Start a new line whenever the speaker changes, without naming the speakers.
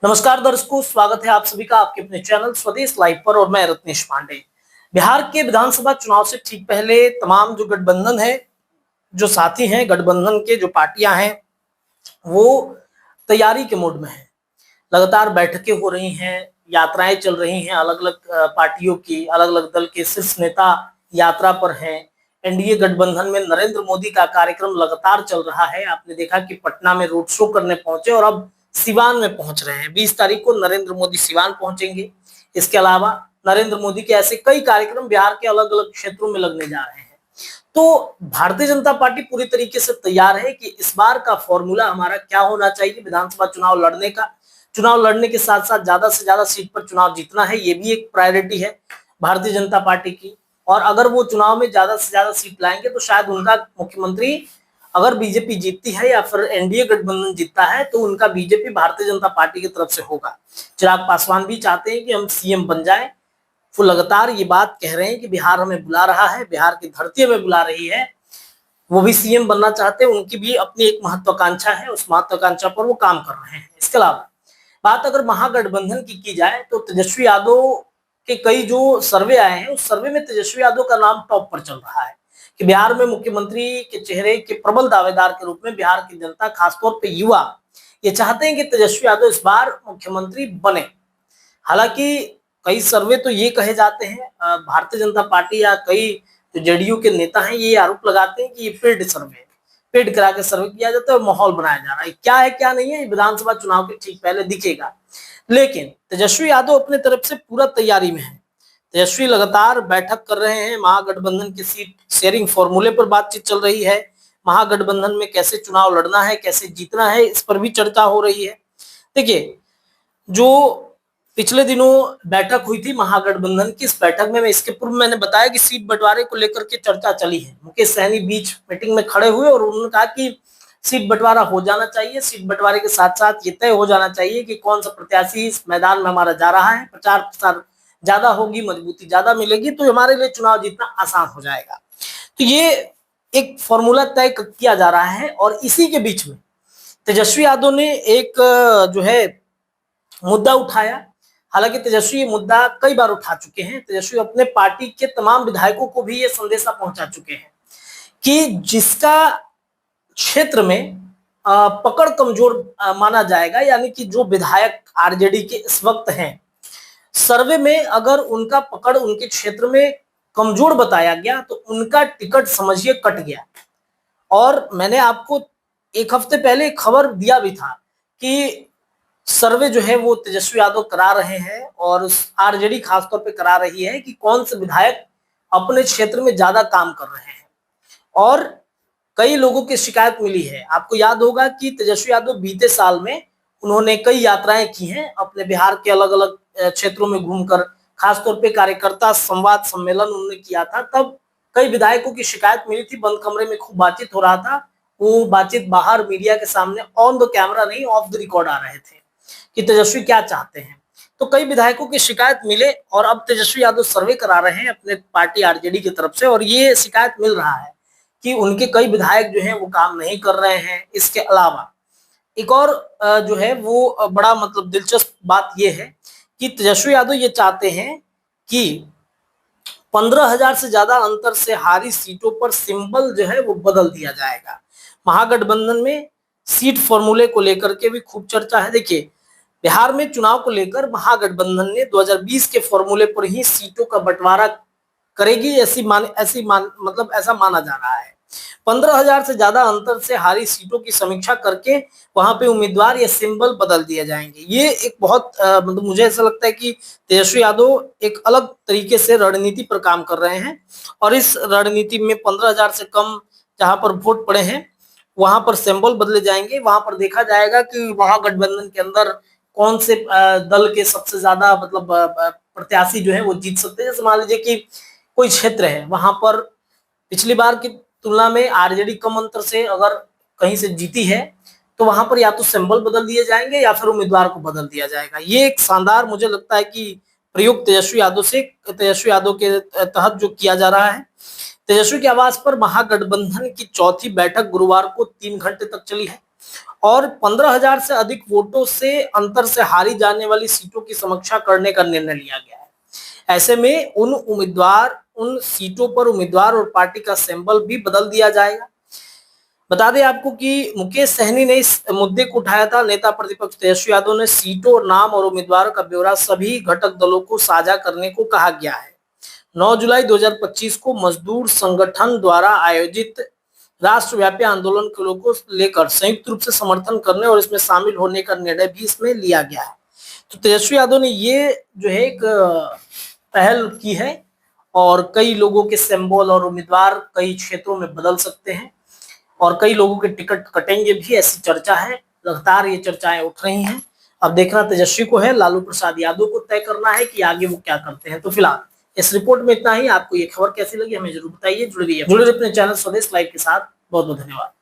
नमस्कार दर्शकों, स्वागत है आप सभी का आपके अपने चैनल स्वदेश लाइव पर और मैं रत्नेश पांडे। बिहार के विधानसभा चुनाव से ठीक पहले तमाम जो गठबंधन है, जो साथी हैं, गठबंधन के जो पार्टियां हैं, वो तैयारी के मोड में हैं। लगातार बैठकें हो रही हैं, यात्राएं चल रही हैं, अलग अलग पार्टियों की, अलग अलग दल के शीर्ष नेता यात्रा पर हैं। एनडीए गठबंधन में नरेंद्र मोदी का कार्यक्रम लगातार चल रहा है। आपने देखा कि पटना में रोड शो करने पहुंचे और अब सिवान में पहुंच रहे हैं। 20 तारीख को नरेंद्र मोदी सिवान पहुंचेंगे। इसके अलावा नरेंद्र मोदी के ऐसे कई कार्यक्रम बिहार के अलग अलग क्षेत्रों में लगने जा रहे हैं। तो भारतीय जनता पार्टी पूरी तरीके से तैयार है कि इस बार का फॉर्मूला हमारा क्या होना चाहिए विधानसभा चुनाव लड़ने का। चुनाव लड़ने के साथ साथ ज्यादा से ज्यादा सीट पर चुनाव जीतना है, ये भी एक प्रायोरिटी है भारतीय जनता पार्टी की। और अगर वो चुनाव में ज्यादा से ज्यादा सीट लाएंगे तो शायद उनका मुख्यमंत्री, अगर बीजेपी जीतती है या फिर एनडीए गठबंधन जीतता है, तो उनका बीजेपी भारतीय जनता पार्टी की तरफ से होगा। चिराग पासवान भी चाहते हैं कि हम सीएम बन जाएं। वो लगातार ये बात कह रहे हैं कि बिहार हमें बुला रहा है, बिहार की धरती हमें बुला रही है। वो भी सीएम बनना चाहते हैं, उनकी भी अपनी एक महत्वाकांक्षा है, उस महत्वाकांक्षा पर वो काम कर रहे हैं। इसके अलावा बात अगर महागठबंधन की जाए तो तेजस्वी यादव के कई जो सर्वे आए हैं, उस सर्वे में तेजस्वी यादव का नाम टॉप पर चल रहा है कि बिहार में मुख्यमंत्री के चेहरे के प्रबल दावेदार के रूप में बिहार की जनता, खासतौर पे युवा, ये चाहते हैं कि तेजस्वी यादव इस बार मुख्यमंत्री बने। हालांकि कई सर्वे तो ये कहे जाते हैं, भारतीय जनता पार्टी या कई जो जेडीयू के नेता हैं ये आरोप लगाते हैं कि ये पेड सर्वे, पेड करा के सर्वे किया जाता है और माहौल बनाया जा रहा है। क्या है क्या नहीं है, ये विधानसभा चुनाव के ठीक पहले दिखेगा। लेकिन तेजस्वी यादव अपने तरफ से पूरा तैयारी में है। तेजस्वी लगातार बैठक कर रहे हैं, महागठबंधन की सीट शेयरिंग फॉर्मूले पर बातचीत चल रही है। महागठबंधन में कैसे चुनाव लड़ना है, कैसे जीतना है, इस पर भी चर्चा हो रही है। देखिए, जो पिछले दिनों बैठक हुई थी महागठबंधन की, इस बैठक में इसके पूर्व मैंने बताया कि सीट बंटवारे को लेकर के चर्चा चली है। मुकेश सहनी बीच मीटिंग में खड़े हुए और उन्होंने कहा कि सीट बंटवारा हो जाना चाहिए। सीट बंटवारे के साथ साथ ये तय हो जाना चाहिए कि कौन सा प्रत्याशी इस मैदान में हमारा जा रहा है। प्रचार प्रसार ज्यादा होगी, मजबूती ज्यादा मिलेगी, तो हमारे लिए चुनाव जीतना आसान हो जाएगा। तो ये एक फॉर्मूला तय किया जा रहा है। और इसी के बीच में तेजस्वी यादव ने एक जो है मुद्दा उठाया। हालांकि तेजस्वी ये मुद्दा कई बार उठा चुके हैं। तेजस्वी अपने पार्टी के तमाम विधायकों को भी ये संदेशा पहुंचा चुके हैं कि जिसका क्षेत्र में पकड़ कमजोर माना जाएगा, यानी कि जो विधायक आरजेडी के इस वक्त हैं, सर्वे में अगर उनका पकड़ उनके क्षेत्र में कमजोर बताया गया तो उनका टिकट समझिए कट गया। और मैंने आपको एक हफ्ते पहले खबर दिया भी था कि सर्वे जो है वो तेजस्वी यादव करा रहे हैं और आरजेडी खासतौर पे करा रही है कि कौन से विधायक अपने क्षेत्र में ज्यादा काम कर रहे हैं। और कई लोगों की शिकायत मिली है। आपको याद होगा कि तेजस्वी यादव बीते साल में उन्होंने कई यात्राएं की हैं अपने बिहार के अलग अलग क्षेत्रों में घूमकर, खासतौर पे कार्यकर्ता संवाद सम्मेलन उन्होंने किया था। तब कई विधायकों की शिकायत मिली थी, बंद कमरे में खूब बातचीत हो रहा था। वो बातचीत बाहर मीडिया के सामने ऑन द कैमरा नहीं, ऑफ द रिकॉर्ड आ रहे थे कि तेजस्वी क्या चाहते हैं। तो कई विधायकों की शिकायत मिले और अब तेजस्वी यादव सर्वे करा रहे हैं अपने पार्टी आरजेडी की तरफ से, और ये शिकायत मिल रहा है कि उनके कई विधायक जो हैं वो काम नहीं कर रहे हैं। इसके अलावा एक और जो है वो बड़ा मतलब दिलचस्प बात ये है कि तेजस्वी यादव ये चाहते हैं कि 15,000 से ज्यादा अंतर से हारी सीटों पर सिंबल जो है वो बदल दिया जाएगा। महागठबंधन में सीट फॉर्मूले को लेकर के भी खूब चर्चा है। देखिए, बिहार में चुनाव को लेकर महागठबंधन ने 2020 के फॉर्मूले पर ही सीटों का बंटवारा करेगी, ऐसा माना जा रहा है। 15,000 से ज्यादा अंतर से हारी सीटों की समीक्षा करके वहां पे उम्मीदवार या सिंबल बदल दिए जाएंगे। ये एक बहुत मतलब मुझे ऐसा लगता है कि तेजस्वी यादव एक अलग तरीके से रणनीति पर काम कर रहे हैं। और इस रणनीति में 15,000 से कम जहां पर वोट पड़े हैं वहां पर सिंबल बदले जाएंगे। वहां पर देखा जाएगा कि महागठबंधन के अंदर कौन से दल के सबसे ज्यादा मतलब प्रत्याशी जो है वो जीत सकते हैं। जैसे मान लीजिए कि कोई क्षेत्र है, वहां पर पिछली बार की तुलना में आरजेडी कम अंतर से अगर कहीं से जीती है तो वहां पर या तो सिंबल बदल दिए जाएंगे या फिर उम्मीदवार को बदल दिया जाएगा। ये एक शानदार मुझे लगता है कि प्रयोग तेजस्वी यादव के तहत जो किया जा रहा है। तेजस्वी के आवास पर महागठबंधन की चौथी बैठक गुरुवार को 3 घंटे तक चली है। और 15,000 से अधिक वोटों से अंतर से हारी जाने वाली सीटों की समीक्षा करने का निर्णय लिया गया है। ऐसे में उन सीटों पर उम्मीदवार और पार्टी का सिंबल भी बदल दिया जाएगा। बता दें आपको कि मुकेश सहनी ने इस मुद्दे को उठाया था। नेता प्रतिपक्ष तेजस्वी यादव ने सीटों, नाम और उम्मीदवारों का ब्यौरा सभी घटक दलों को साझा करने को कहा गया है। 9 जुलाई 2025 को मजदूर संगठन द्वारा आयोजित राष्ट्रव्यापी आंदोलन को लेकर संयुक्त रूप से समर्थन करने और इसमें शामिल होने का निर्णय भी इसमें लिया गया है। तो तेजस्वी यादव ने ये जो है एक पहल की है और कई लोगों के सिंबल और उम्मीदवार कई क्षेत्रों में बदल सकते हैं और कई लोगों के टिकट कटेंगे भी, ऐसी चर्चा है। लगातार ये चर्चाएं उठ रही हैं। अब देखना तेजस्वी को है, लालू प्रसाद यादव को तय करना है कि आगे वो क्या करते हैं। तो फिलहाल इस रिपोर्ट में इतना ही। आपको ये खबर कैसी लगी हमें जरूर बताइए। जुड़े रहिए अपने चैनल स्वदेश लाइव के साथ। बहुत बहुत धन्यवाद।